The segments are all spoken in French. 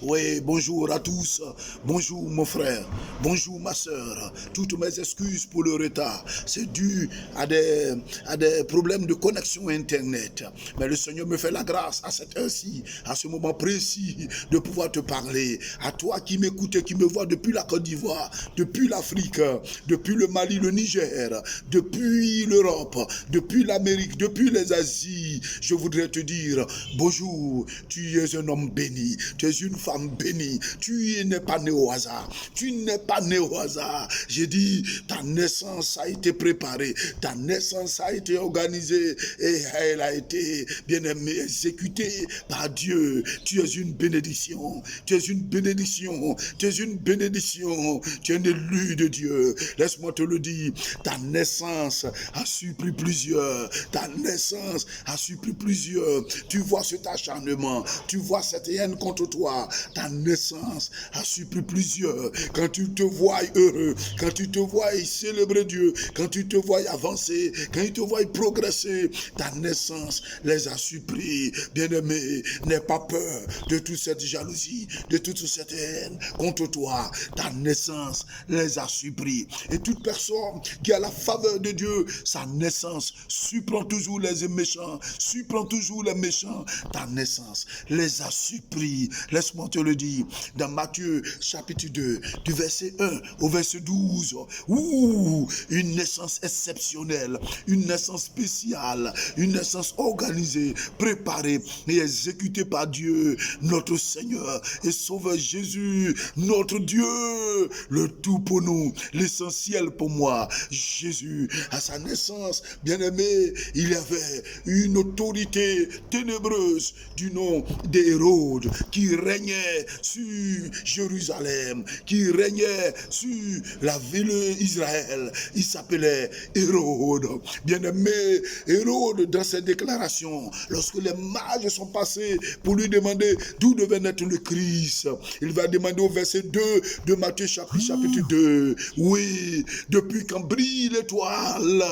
Oui, bonjour à tous. Bonjour mon frère. Bonjour ma soeur. Toutes mes excuses pour le retard. C'est dû à des problèmes de connexion Internet. Mais le Seigneur me fait la grâce à cette heure-ci, à ce moment précis, de pouvoir te parler. À toi qui m'écoutes et qui me vois depuis la Côte d'Ivoire, depuis l'Afrique, depuis le Mali, le Niger, depuis l'Europe, depuis l'Amérique, depuis les Asies, je voudrais te dire, bonjour, tu es un homme béni, tu es une femme bénie, tu n'es pas né au hasard, tu n'es pas né au hasard. J'ai dit, ta naissance a été préparée, ta naissance a été organisée et elle a été bien aimée, exécutée par Dieu. Tu es une bénédiction, tu es une bénédiction, tu es une bénédiction, tu es un élu de Dieu. Laisse-moi te le dire, ta naissance a surpris plusieurs, ta naissance a surpris plusieurs. Tu vois cet acharnement, tu vois cette haine contre toi, ta naissance a surpris plusieurs. Quand tu te vois heureux, quand tu te vois célébrer Dieu, quand tu te vois avancer, quand tu te vois progresser, ta naissance les a surpris. Bien-aimé, n'aie pas peur de toute cette jalousie, de toute cette haine contre toi. Ta naissance les a surpris. Et toute personne qui a la faveur de Dieu, sa naissance surprend toujours les méchants, surprend toujours les méchants. Ta naissance les a surpris. Laisse-moi te le dire. Dans Matthieu chapitre 2, du verset 1 au verset 12. Une naissance exceptionnelle, une naissance spéciale, une naissance organisée, préparée et exécutée par Dieu, notre Seigneur et Sauveur Jésus, notre Dieu, le tout pour nous, l'essentiel pour moi. Jésus, à sa naissance, bien-aimé, il y avait une autorité ténébreuse du nom d'Hérode qui régnait sur Jérusalem, qui régnait sur la ville d'Israël. Il s'appelait Hérode. Bien-aimé, Hérode, dans ses déclarations, lorsque les mages sont passés pour lui demander d'où devait naître le Christ, il va demander au verset 2 de Matthieu chapitre 2. Oui, depuis quand brille l'étoile,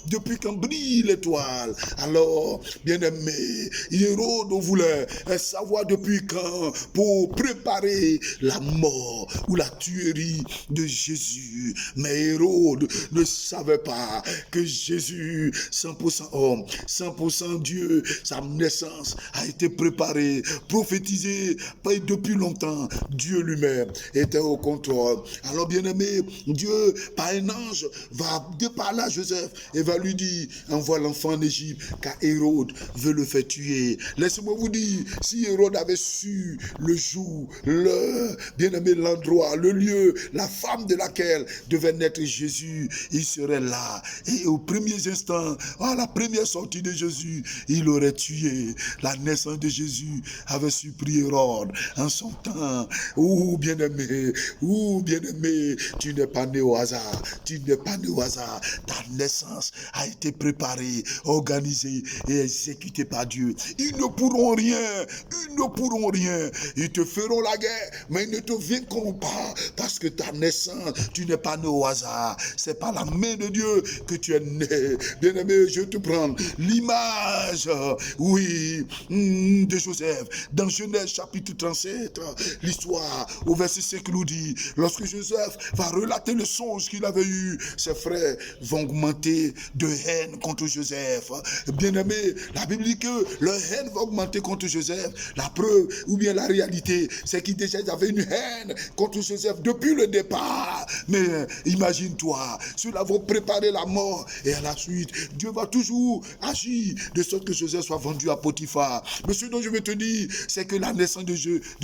depuis quand brille l'étoile. Alors, bien-aimé, Hérode voulait savoir depuis quand pour préparer la mort ou la tuerie de Jésus. Mais Hérode ne savait pas que Jésus, 100% homme, 100% Dieu, sa naissance a été préparée, prophétisée depuis longtemps. Dieu lui-même était au contrôle. Alors, bien-aimé, Dieu, par un ange, va parler à Joseph et va lui dire, envoie l'enfant en Égypte, car Hérode veut le faire tuer. Laissez-moi vous dire, si Hérode avait su le jour, l'heure, bien-aimé, l'endroit, le lieu, la femme de laquelle devait naître Jésus, il serait là. Et aux premiers instants, à la première sortie de Jésus, il aurait tué. La naissance de Jésus avait surpris Hérode en son temps. Bien-aimé, bien-aimé, tu n'es pas né au hasard, tu n'es pas né au hasard. Ta naissance a été préparée, organisée et exécutée par Dieu. Ils ne pourront rien, ils ne pourront rien. Ils te feront la guerre, mais ils ne te vaincront pas parce que ta naissance, tu n'es pas né au hasard. C'est par la main de Dieu que tu es né. Bien-aimé, je te prends l'image, de Joseph. Dans Genèse chapitre 37, l'histoire au verset 5 nous dit, lorsque Joseph va relater le songe qu'il avait eu, ses frères vont augmenter de haine contre Joseph. Bien-aimé, la Bible dit que leur haine va augmenter contre Joseph. La preuve, ou bien la réalité, c'est qu'ils déjà avaient une haine contre Joseph depuis le départ. Mais imagine-toi, ceux-là vont préparer la mort et à la suite, Dieu va toujours agir de sorte que Joseph soit vendu à Potiphar. Mais ce dont je veux te dire, c'est que la naissance de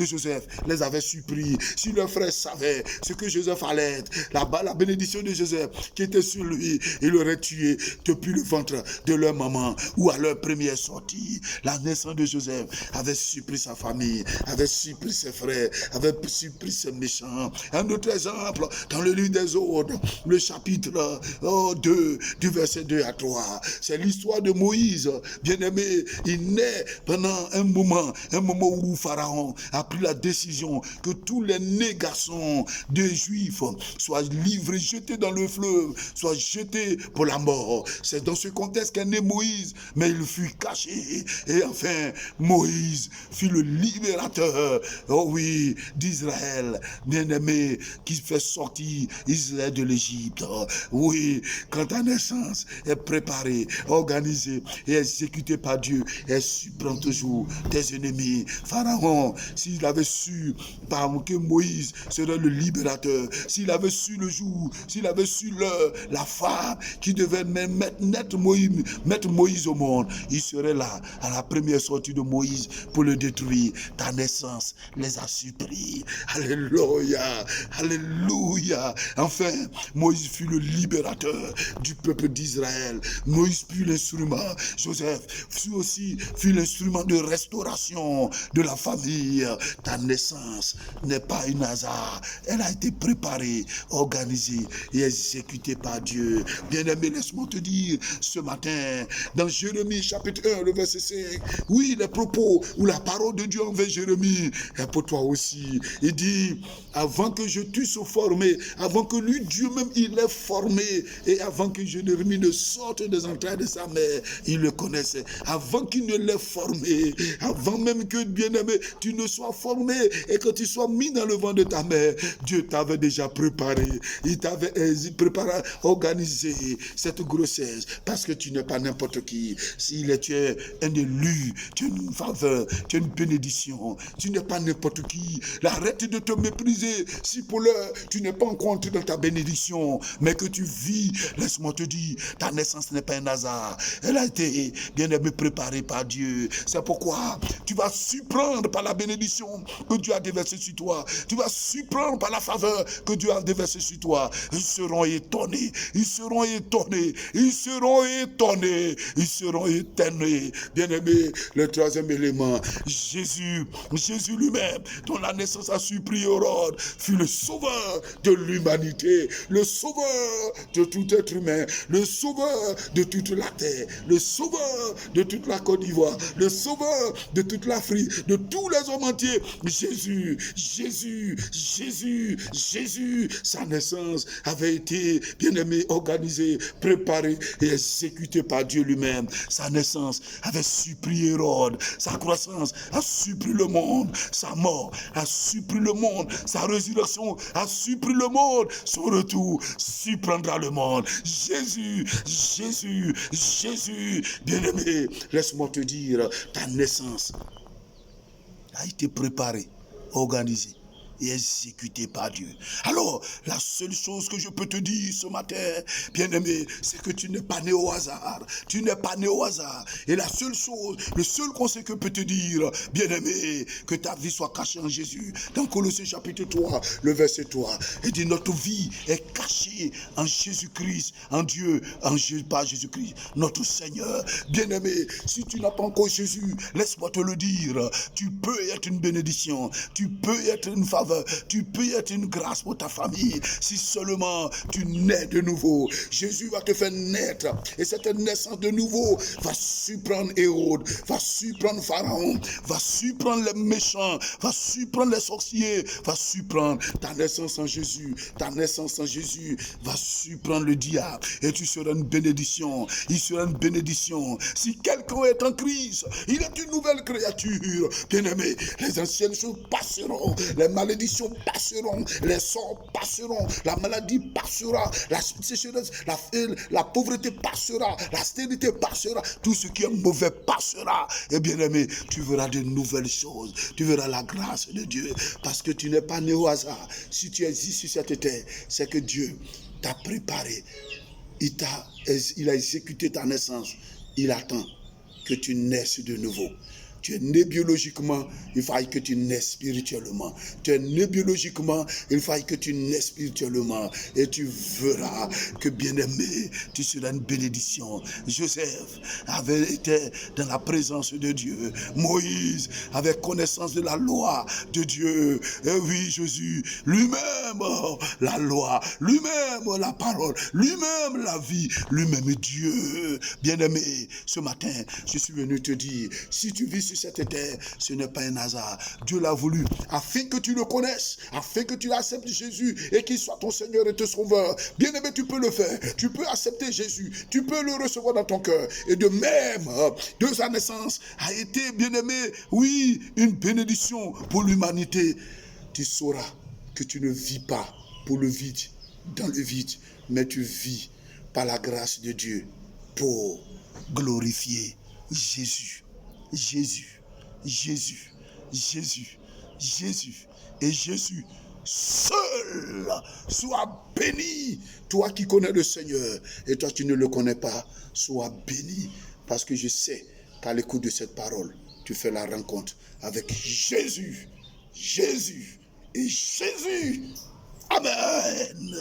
Joseph les avait surpris. Si leurs frères savaient ce que Joseph allait être, là-bas, la bénédiction de Joseph qui était sur lui, il l'aurait tué depuis le ventre de leur maman ou à leur première sortie. La naissance de Joseph avait surpris sa famille, avait surpris ses frères, avait surpris ses méchants. Un autre exemple, dans le livre des Ordres, le chapitre 2, du verset 2 à 3, c'est l'histoire de Moïse. Bien-aimé, il naît pendant un moment où Pharaon a pris la décision que tous les nés garçons des Juifs soient livrés, jetés dans le fleuve, soient jetés pour la mort. C'est dans ce contexte qu'est né Moïse, mais il fut caché. Et enfin, Moïse fut le libérateur oh oui, d'Israël, bien-aimé, qui fait sortir Israël de l'Égypte. Oui, quand ta naissance est préparée, organisée et exécutée par Dieu, elle surprend toujours tes ennemis. Pharaon, s'il avait su que Moïse serait le libérateur, s'il avait su le jour, s'il avait su l'heure, la femme qui devait mettre Moïse au monde, il serait là à la première sortie de Moïse pour le détruire. Ta naissance les a surpris. Alléluia, alléluia. Enfin, Moïse fut le libérateur du peuple d'Israël. Moïse fut l'instrument. Joseph fut l'instrument de restauration de la famille. Ta naissance n'est pas un hasard. Elle a été préparée, organisée et exécutée par Dieu. Bien-aimé, laisse-moi te dire ce matin, dans Jérémie chapitre 1, le verset 5, oui, les propos ou la parole de Dieu envers Jérémie est pour toi aussi. Il dit, avant que je t'eusse formé, avant que lui, Dieu même, il l'ait formé, et avant que Jérémie ne sorte des entrailles de sa mère, il le connaissait. Avant qu'il ne l'ait formé, avant même que, bien-aimé, tu ne sois formé et que tu sois mis dans le ventre de ta mère, Dieu t'avait déjà préparé. Il t'avait préparé, organisé cette grossesse, parce que tu n'es pas n'importe qui. Tu es un élu, tu es une faveur, tu es une bénédiction. Tu n'es pas n'importe qui. Arrête de te mépriser. Si pour l'heure, tu n'es pas encore entré dans ta bénédiction, mais que tu vis, laisse-moi te dire, ta naissance n'est pas un hasard. Elle a été bien aimée, préparée par Dieu. C'est pourquoi tu vas surprendre par la bénédiction que Dieu a déversée sur toi. Tu vas surprendre par la faveur que Dieu a déversée sur toi. Ils seront étonnés. Ils seront étonnés. Ils seront étonnés. Ils seront étonnés. Bien aimé, le troisième élément, Jésus lui-même, dont la naissance a surpris Hérode, fut le sauveur de l'humanité, le sauveur de tout être humain, le sauveur de toute la terre, le sauveur de toute la Côte d'Ivoire, le sauveur de toute l'Afrique, de tous les hommes entiers. Jésus, sa naissance avait été, bien aimé, organisée, préparée et exécutée par Dieu lui-même. Sa naissance avait surpris Hérode, sa croissance a surpris le monde, sa mort a surpris le monde, sa résurrection a surpris le monde, son retour surprendra le monde. Jésus, bien-aimé, laisse-moi te dire, ta naissance a été préparée, organisée et exécuté par Dieu. Alors, la seule chose que je peux te dire ce matin, bien-aimé, c'est que tu n'es pas né au hasard. Tu n'es pas né au hasard. Et la seule chose, le seul conseil que je peux te dire, bien-aimé, que ta vie soit cachée en Jésus. Dans Colossiens chapitre 3, le verset 3, il dit, notre vie est cachée en Jésus-Christ, en Dieu, par Jésus-Christ, notre Seigneur. Bien-aimé, si tu n'as pas encore Jésus, laisse-moi te le dire, tu peux être une bénédiction, tu peux être une faveur, tu peux être une grâce pour ta famille si seulement tu nais de nouveau. Jésus va te faire naître et cette naissance de nouveau va surprendre Hérode, va surprendre Pharaon, va surprendre les méchants, va surprendre les sorciers, va surprendre ta naissance en Jésus. Ta naissance en Jésus va surprendre le diable et tu seras une bénédiction. Il sera une bénédiction. Si quelqu'un est en crise, il est une nouvelle créature. Bien-aimé, les anciennes choses passeront, les malédictions passeront, les sorts passeront, la maladie passera, la sécheresse, la pauvreté passera, la stérilité passera, tout ce qui est mauvais passera. Et bien aimé, tu verras de nouvelles choses, tu verras la grâce de Dieu, parce que tu n'es pas né au hasard. Si tu existes sur cette terre, c'est que Dieu t'a préparé, il a exécuté ta naissance, il attend que tu naisses de nouveau. Tu es né biologiquement, il faille que tu naisses spirituellement. Tu es né biologiquement, il faille que tu naisses spirituellement. Et tu verras que, bien-aimé, tu seras une bénédiction. Joseph avait été dans la présence de Dieu. Moïse avait connaissance de la loi de Dieu. Et oui, Jésus, lui-même la loi, lui-même la parole, lui-même la vie, lui-même Dieu. Bien-aimé, ce matin, je suis venu te dire, si tu vis sur cette terre, ce n'est pas un hasard. Dieu l'a voulu afin que tu le connaisses, afin que tu acceptes Jésus et qu'il soit ton Seigneur et ton Sauveur. Bien-aimé, tu peux le faire. Tu peux accepter Jésus. Tu peux le recevoir dans ton cœur. Et de même, de sa naissance a été, bien-aimé, oui, une bénédiction pour l'humanité. Tu sauras que tu ne vis pas pour le vide, dans le vide, mais tu vis par la grâce de Dieu pour glorifier Jésus. Jésus, Jésus, Jésus, Jésus. Et Jésus seul soit béni. Toi qui connais le Seigneur et toi qui ne le connais pas, sois béni. Parce que je sais qu'à l'écoute de cette parole, tu fais la rencontre avec Jésus. Jésus et Jésus. Amen.